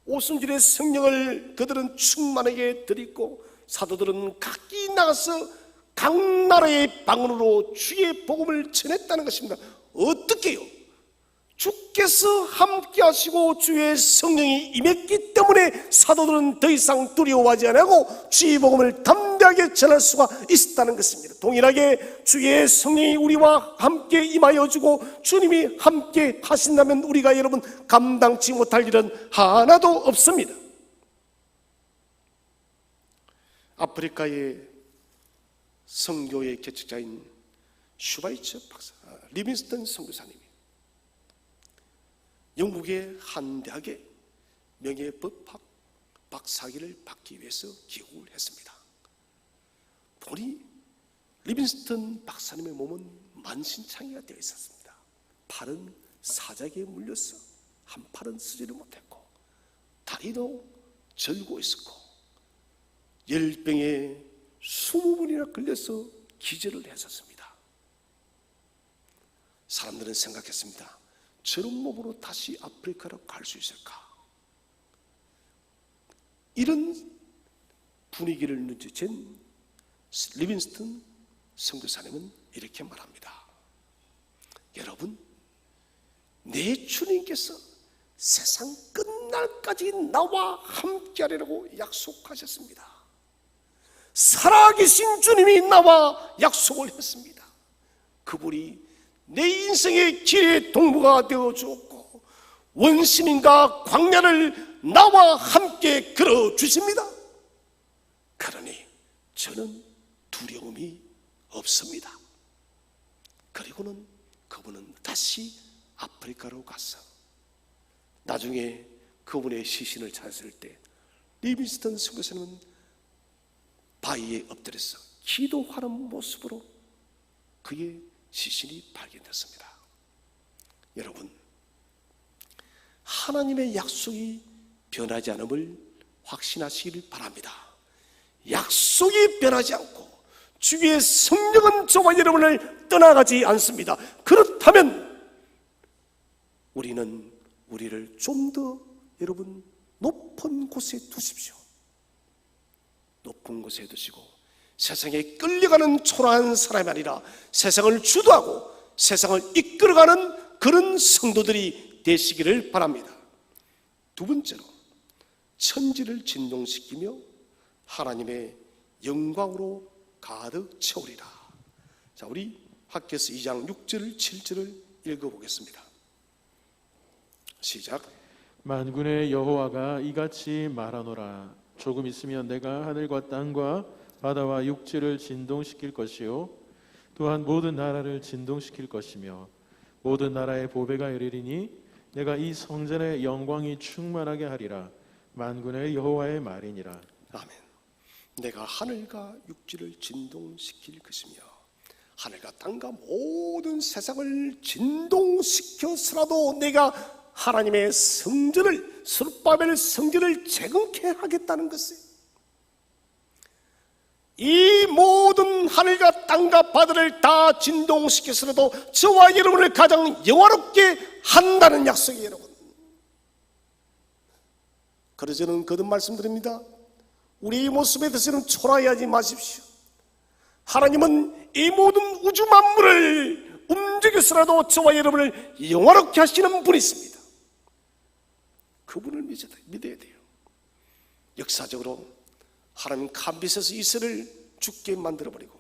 오순절에 성령을 그들은 충만하게 드리고 사도들은 각기 나가서 각 나라의 방언으로 주의 복음을 전했다는 것입니다. 어떻게요? 주께서 함께 하시고 주의 성령이 임했기 때문에 사도들은 더 이상 두려워하지 않고 주의 복음을 담대하게 전할 수가 있었다는 것입니다. 동일하게 주의 성령이 우리와 함께 임하여 주고 주님이 함께 하신다면 우리가 여러분 감당치 못할 일은 하나도 없습니다. 아프리카의 선교의 개척자인 슈바이처 박사, 리빙스턴 선교사님이 영국의 한 대학의 명예법학 박사학위를 받기 위해서 기국을 했습니다. 보니 리빙스턴 박사님의 몸은 만신창이가 되어 있었습니다. 팔은 사자기에 물려서 한 팔은 쓰지를 못했고 다리도 절고 있었고 열병에 20번이나 걸려서 기절을 했었습니다. 사람들은 생각했습니다. 저런 몸으로 다시 아프리카로 갈 수 있을까? 이런 분위기를 눈치챈 리빙스턴 선교사님은 이렇게 말합니다. 여러분, 내 주님께서 세상 끝날까지 나와 함께하리라고 약속하셨습니다. 살아계신 주님이 나와 약속을 했습니다. 그분이 내 인생의 길의 동무가 되어 주었고 원시민과 광야를 나와 함께 걸어 주십니다. 그러니 저는 두려움이 없습니다. 그리고는 그분은 다시 아프리카로 가서 나중에 그분의 시신을 찾았을 때 리빙스턴 선교사님은 바위에 엎드려서 기도하는 모습으로 그의 시신이 발견됐습니다. 여러분, 하나님의 약속이 변하지 않음을 확신하시길 바랍니다. 약속이 변하지 않고 주의 성령은 저와 여러분을 떠나가지 않습니다. 그렇다면 우리를 좀 더 여러분 높은 곳에 두십시오. 높은 곳에 두시고 세상에 끌려가는 초라한 사람이 아니라 세상을 주도하고 세상을 이끌어가는 그런 성도들이 되시기를 바랍니다. 두 번째로 천지를 진동시키며 하나님의 영광으로 가득 채우리라. 자, 우리 학개서 2장 6절 7절을 읽어보겠습니다. 시작. 만군의 여호와가 이같이 말하노라. 조금 있으면 내가 하늘과 땅과 바다와 육지를 진동시킬 것이요 또한 모든 나라를 진동시킬 것이며 모든 나라의 보배가 이르리니 내가 이 성전의 영광이 충만하게 하리라. 만군의 여호와의 말이니라. 아멘. 내가 하늘과 육지를 진동시킬 것이며 하늘과 땅과 모든 세상을 진동시켜서라도 내가 하나님의 성전을 스룹바벨 성전을 재건케 하겠다는 것이에요. 이 모든 하늘과 땅과 바다를 다 진동시켜서라도 저와 여러분을 가장 영화롭게 한다는 약속이에요. 여러분, 그래서 저는 거듭 말씀드립니다. 우리의 모습에 대해서는 초라해하지 마십시오. 하나님은 이 모든 우주 만물을 움직여서라도 저와 여러분을 영화롭게 하시는 분이 있습니다. 그분을 믿어야 돼요. 역사적으로 하나님 캄비세스 2세를 죽게 만들어버리고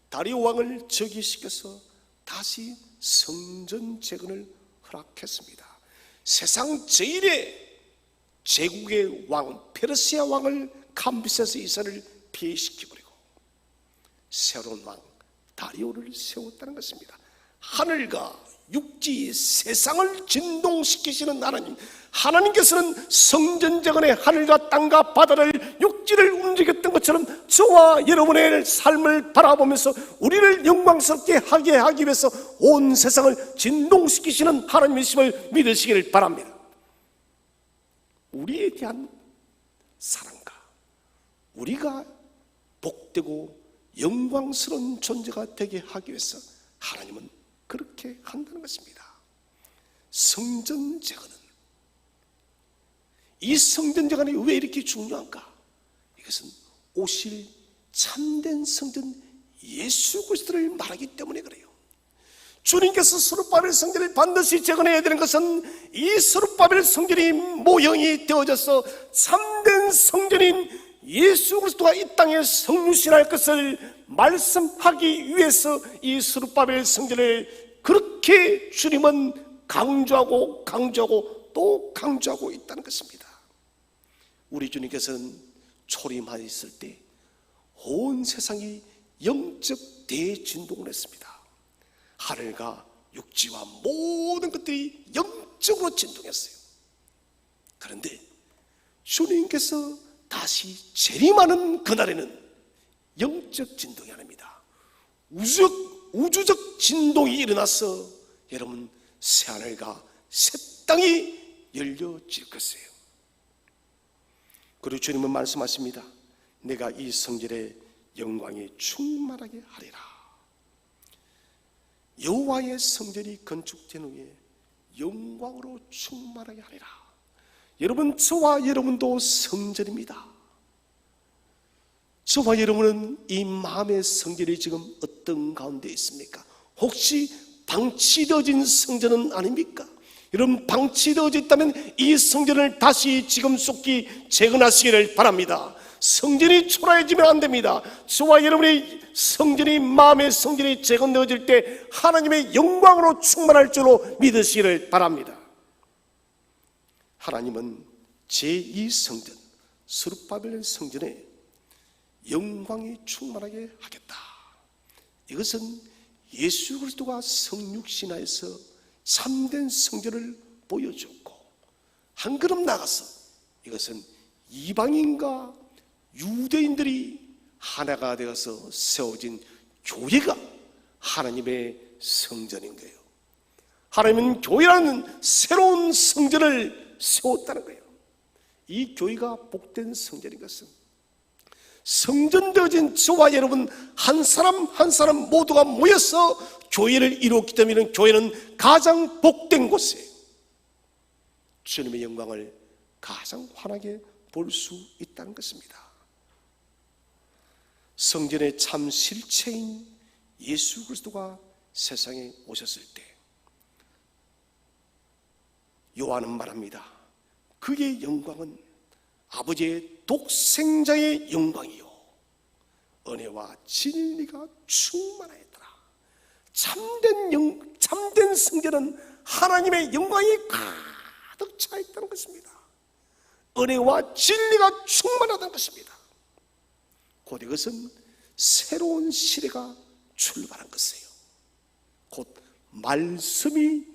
다리오 왕을 즉위시켜서 다시 성전 재건을 허락했습니다. 세상 제일의 제국의 왕 페르시아 왕을 캄비세스 2세를 폐위시켜버리고 새로운 왕 다리오를 세웠다는 것입니다. 하늘과 육지 세상을 진동시키시는 하나님, 하나님께서는 성전 재건의 하늘과 땅과 바다를 육지를 움직였던 것처럼 저와 여러분의 삶을 바라보면서 우리를 영광스럽게 하게 하기 위해서 온 세상을 진동시키시는 하나님이심을 믿으시기를 바랍니다. 우리에 대한 사랑과 우리가 복되고 영광스러운 존재가 되게 하기 위해서 하나님은 그렇게 한다는 것입니다. 성전 재건은, 이 성전 재건이 왜 이렇게 중요한가? 이것은 오실 참된 성전 예수 그리스도를 말하기 때문에 그래요. 주님께서 스룹바벨 성전을 반드시 재건해야 되는 것은 이 스룹바벨 성전이 모형이 되어져서 참된 성전인 예수 그리스도가 이 땅에 성육신할 것을 말씀하기 위해서 이 스룹바벨 성전을 그렇게 주님은 강조하고 또 강조하고 있다는 것입니다. 우리 주님께서는 초림하였을 때 온 세상이 영적 대진동을 했습니다. 하늘과 육지와 모든 것들이 영적으로 진동했어요. 그런데 주님께서 다시 재림하는 그날에는 영적 진동이 아닙니다. 우주적 진동이 일어나서 여러분 새하늘과 새 땅이 열려질 것이에요. 그리고 주님은 말씀하십니다. 내가 이 성전의 영광이 충만하게 하리라. 여호와의 성전이 건축된 후에 영광으로 충만하게 하리라. 여러분, 저와 여러분도 성전입니다. 저와 여러분은 이 마음의 성전이 지금 어떤 가운데 있습니까? 혹시 방치되어진 성전은 아닙니까? 여러분, 방치되어져 있다면 이 성전을 다시 지금 속히 재건하시기를 바랍니다. 성전이 초라해지면 안 됩니다. 저와 여러분의 성전이, 마음의 성전이 재건되어질 때 하나님의 영광으로 충만할 줄로 믿으시기를 바랍니다. 하나님은 제2성전 스룹바벨 성전에 영광이 충만하게 하겠다. 이것은 예수 그리스도가 성육신하여서 참된 성전을 보여줬고, 한 걸음 나가서 이것은 이방인과 유대인들이 하나가 되어서 세워진 교회가 하나님의 성전인 거예요. 하나님은 교회라는 새로운 성전을 세웠다는 거예요. 이 교회가 복된 성전인 것은 성전되어진 저와 여러분 한 사람 한 사람 모두가 모여서 교회를 이루었기 때문에 교회는 가장 복된 곳이에요. 주님의 영광을 가장 환하게 볼 수 있다는 것입니다. 성전의 참 실체인 예수 그리스도가 세상에 오셨을 때 요한은 말합니다. 그의 영광은 아버지의 독생자의 영광이요 은혜와 진리가 충만하였더라. 참된 성전은 하나님의 영광이 가득 차 있다는 것입니다. 은혜와 진리가 충만하다는 것입니다. 곧 이것은 새로운 시대가 출발한 것이에요. 곧 말씀이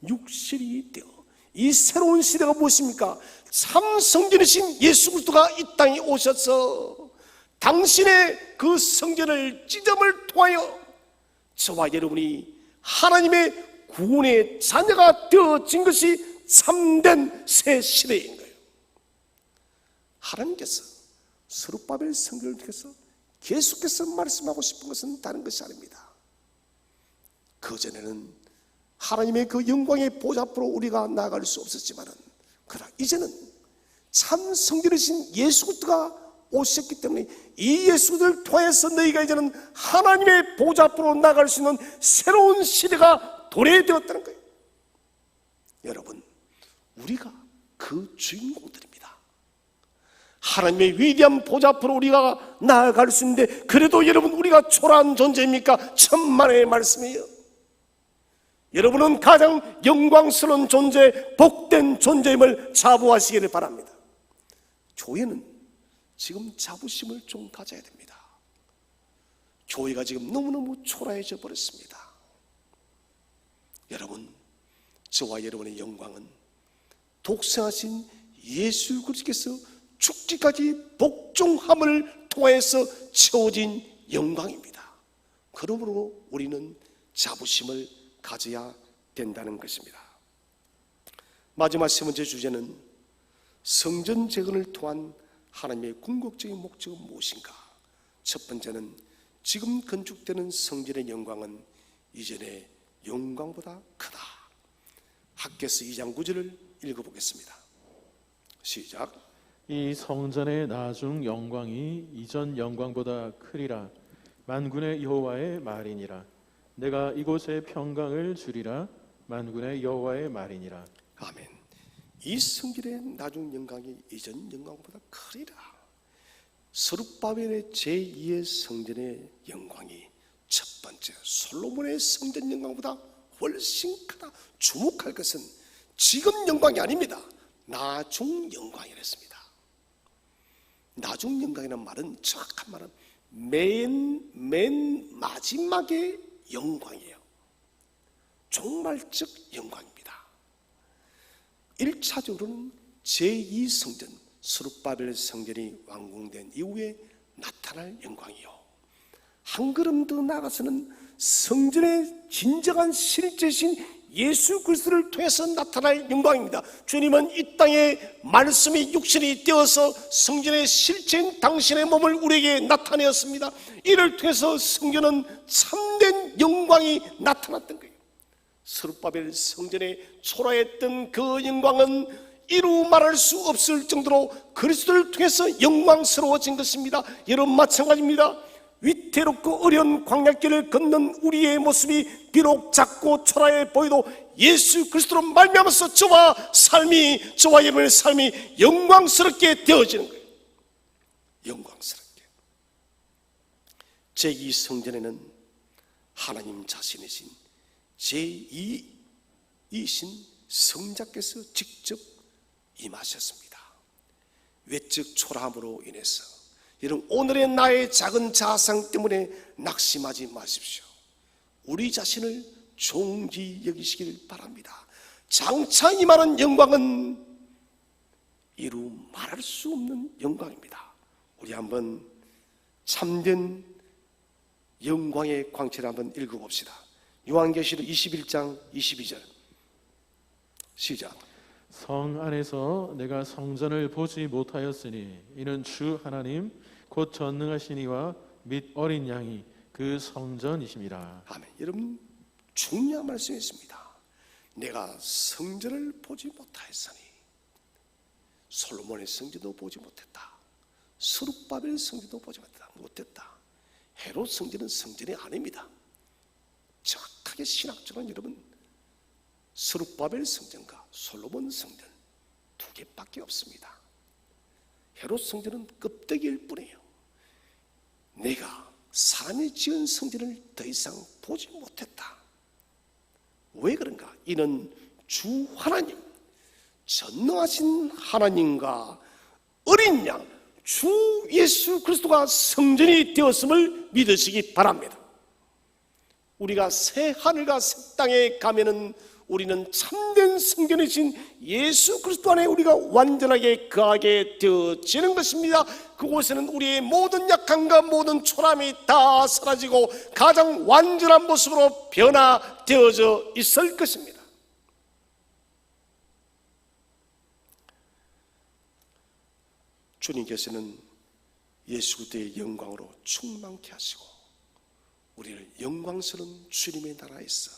육신이 되어 이 새로운 시대가 무엇입니까? 참 성전이신 예수 그리스도가 이 땅에 오셔서 당신의 그 성전을 찢음을 통하여 저와 여러분이 하나님의 구원의 자녀가 되어진 것이 참된 새 시대인 거예요. 하나님께서 스룹바벨 성전을 통해서 계속해서 말씀하고 싶은 것은 다른 것이 아닙니다. 그전에는 하나님의 그 영광의 보좌 앞으로 우리가 나아갈 수 없었지만은, 그러나 이제는 참 성전이신 예수 그리스도가 오셨기 때문에 이 예수를 통해서 너희가 이제는 하나님의 보좌 앞으로 나아갈 수 있는 새로운 시대가 도래되었다는 거예요. 여러분, 우리가 그 주인공들입니다. 하나님의 위대한 보좌 앞으로 우리가 나아갈 수 있는데, 그래도 여러분 우리가 초라한 존재입니까? 천만의 말씀이에요. 여러분은 가장 영광스러운 존재, 복된 존재임을 자부하시기를 바랍니다. 교회는 지금 자부심을 좀 가져야 됩니다. 교회가 지금 너무너무 초라해져 버렸습니다. 여러분, 저와 여러분의 영광은 독생하신 예수 그리스도께서 죽기까지 복종함을 통해서 채워진 영광입니다. 그러므로 우리는 자부심을 가져야 된다는 것입니다. 마지막 세 번째 주제는 성전 재건을 통한 하나님의 궁극적인 목적은 무엇인가? 첫 번째는 지금 건축되는 성전의 영광은 이전의 영광보다 크다. 학개서 2장 9절을 읽어보겠습니다. 시작. 이 성전의 나중 영광이 이전 영광보다 크리라. 만군의 여호와의 말이니라. 내가 이곳에 평강을 주리라. 만군의 여호와의 말이니라. 아멘. 이 성전의 나중 영광이 이전 영광보다 크리라. 스룹바벨의 제2의 성전의 영광이 첫 번째 솔로몬의 성전 영광보다 훨씬 크다. 주목할 것은 지금 영광이 아닙니다. 나중 영광이랬습니다. 나중 영광이라는 말은 정확한 말은 맨 마지막의 영광이에요. 종말적 영광입니다. 1차적으로는 제2성전 스룹바벨 성전이 완공된 이후에 나타날 영광이요, 한 걸음 더 나아가서는 성전의 진정한 실제신 예수 그리스도를 통해서 나타날 영광입니다. 주님은 이 땅에 말씀이 육신이 되어서 성전의 실체인 당신의 몸을 우리에게 나타내었습니다. 이를 통해서 성전은 참된 영광이 나타났던 거예요. 스룹바벨 성전에 초라했던 그 영광은 이루 말할 수 없을 정도로 그리스도를 통해서 영광스러워진 것입니다. 여러분 마찬가지입니다. 위태롭고 어려운 광야길을 걷는 우리의 모습이 비록 작고 초라해 보여도 예수 그리스도로 말미암아서 저와 여러분의 삶이 영광스럽게 되어지는 거예요. 영광스럽게. 제2성전에는 하나님 자신이신 제2이신 성자께서 직접 임하셨습니다. 외적 초라함으로 인해서 여러분, 오늘의 나의 작은 자상 때문에 낙심하지 마십시오. 우리 자신을 존귀 여기시길 바랍니다. 장차 임하는 영광은 이루 말할 수 없는 영광입니다. 우리 한번 참된 영광의 광채를 한번 읽어봅시다. 요한계시록 21장 22절 시작. 성 안에서 내가 성전을 보지 못하였으니 이는 주 하나님 곧 전능하신 이와 및 어린 양이 그 성전이심이라. 아멘. 여러분 중요한 말씀이 있습니다. 내가 성전을 보지 못하였으니, 솔로몬의 성전도 보지 못했다. 스룹바벨 성전도 보지 못했다. 헤롯 성전은 성전이 아닙니다. 정확하게 신학적으로는 여러분 스룹바벨 성전과 솔로몬 성전 두 개밖에 없습니다. 헤롯 성전은 껍데기일 뿐이에요. 내가 사람이 지은 성전을 더 이상 보지 못했다. 왜 그런가? 이는 주 하나님, 전능하신 하나님과 어린 양, 주 예수 그리스도가 성전이 되었음을 믿으시기 바랍니다. 우리가 새 하늘과 새 땅에 가면은 우리는 참된 성전이신 예수 그리스도 안에 우리가 완전하게 거하게 되어지는 것입니다. 그곳에는 우리의 모든 약함과 모든 초람이 다 사라지고 가장 완전한 모습으로 변화되어져 있을 것입니다. 주님께서는 예수 그리스도의 영광으로 충만케 하시고 우리를 영광스러운 주님의 나라에서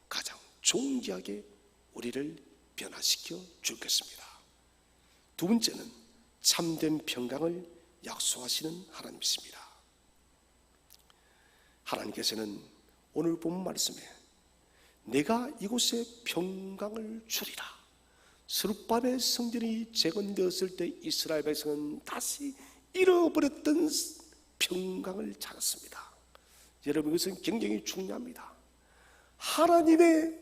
가장 존귀하게 우리를 변화시켜 줄 것입니다. 두 번째는 참된 평강을 약속하시는 하나님이십니다. 하나님께서는 오늘 본 말씀에 내가 이곳에 평강을 주리라. 스룹바벨 성전이 재건되었을 때 이스라엘 백성은 다시 잃어버렸던 평강을 찾았습니다. 여러분, 이것은 굉장히 중요합니다. 하나님을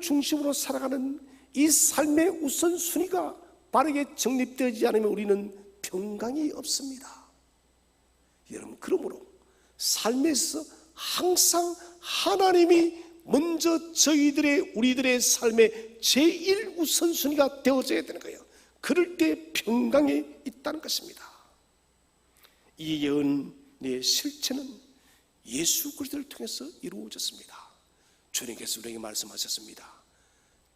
중심으로 살아가는 이 삶의 우선순위가 바르게 정립되지 않으면 우리는 평강이 없습니다. 여러분, 그러므로 삶에서 항상 하나님이 먼저 우리들의 삶의 제일 우선순위가 되어져야 되는 거예요. 그럴 때 평강이 있다는 것입니다. 이 예언의 실체는 예수 그리스도를 통해서 이루어졌습니다. 주님께서 우리에게 말씀하셨습니다.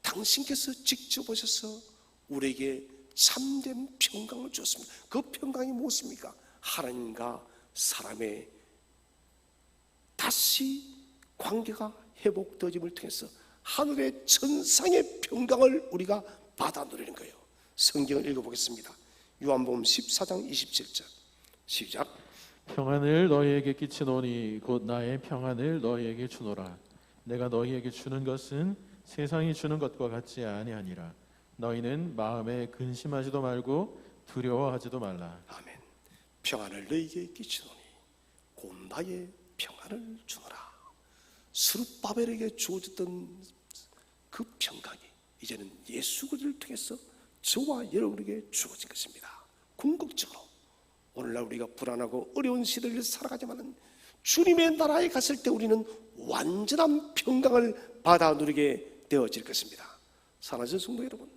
당신께서 직접 오셔서 우리에게 참된 평강을 주었습니다. 그 평강이 무엇입니까? 하나님과 사람의 다시 관계가 회복되어짐을 통해서 하늘의 천상의 평강을 우리가 받아 누리는 거예요. 성경을 읽어보겠습니다. 요한복음 14장 27절 시작. 평안을 너희에게 끼치노니 곧 나의 평안을 너희에게 주노라. 내가 너희에게 주는 것은 세상이 주는 것과 같지 아니하니라. 너희는 마음에 근심하지도 말고 두려워하지도 말라. 아멘. 평안을 너희에게 끼치노니 곧 나의 평안을 주노라. 스룹바벨에게 주어졌던 그 평강이 이제는 예수 그리스도를 통해서 저와 여러분에게 주어진 것입니다. 궁극적으로 오늘날 우리가 불안하고 어려운 시대를 살아가지만 주님의 나라에 갔을 때 우리는 완전한 평강을 받아 누리게 되어질 것입니다. 사랑하는 성도 여러분,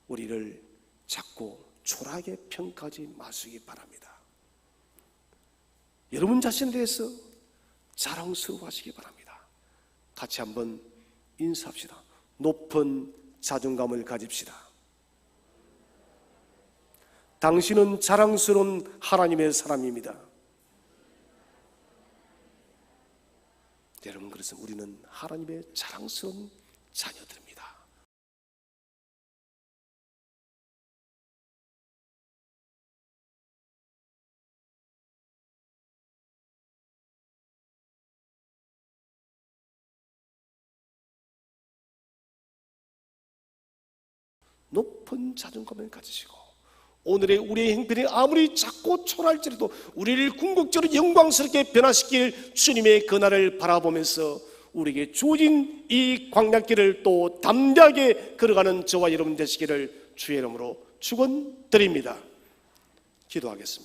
우리를 자꾸 초라하게 평가하지 마시기 바랍니다. 여러분 자신에 대해서 자랑스러워하시기 바랍니다. 같이 한번 인사합시다. 높은 자존감을 가집시다. 당신은 자랑스러운 하나님의 사람입니다. 여러분, 그래서 우리는 하나님의 자랑스러운 자녀들입니다. 높은 자존감을 가지시고 오늘의 우리의 행편이 아무리 작고 초라할지라도 우리를 궁극적으로 영광스럽게 변화시킬 주님의 그날을 바라보면서 우리에게 주어진 이 광야길을 또 담대하게 걸어가는 저와 여러분 되시기를 주의 이름으로 축원드립니다. 기도하겠습니다.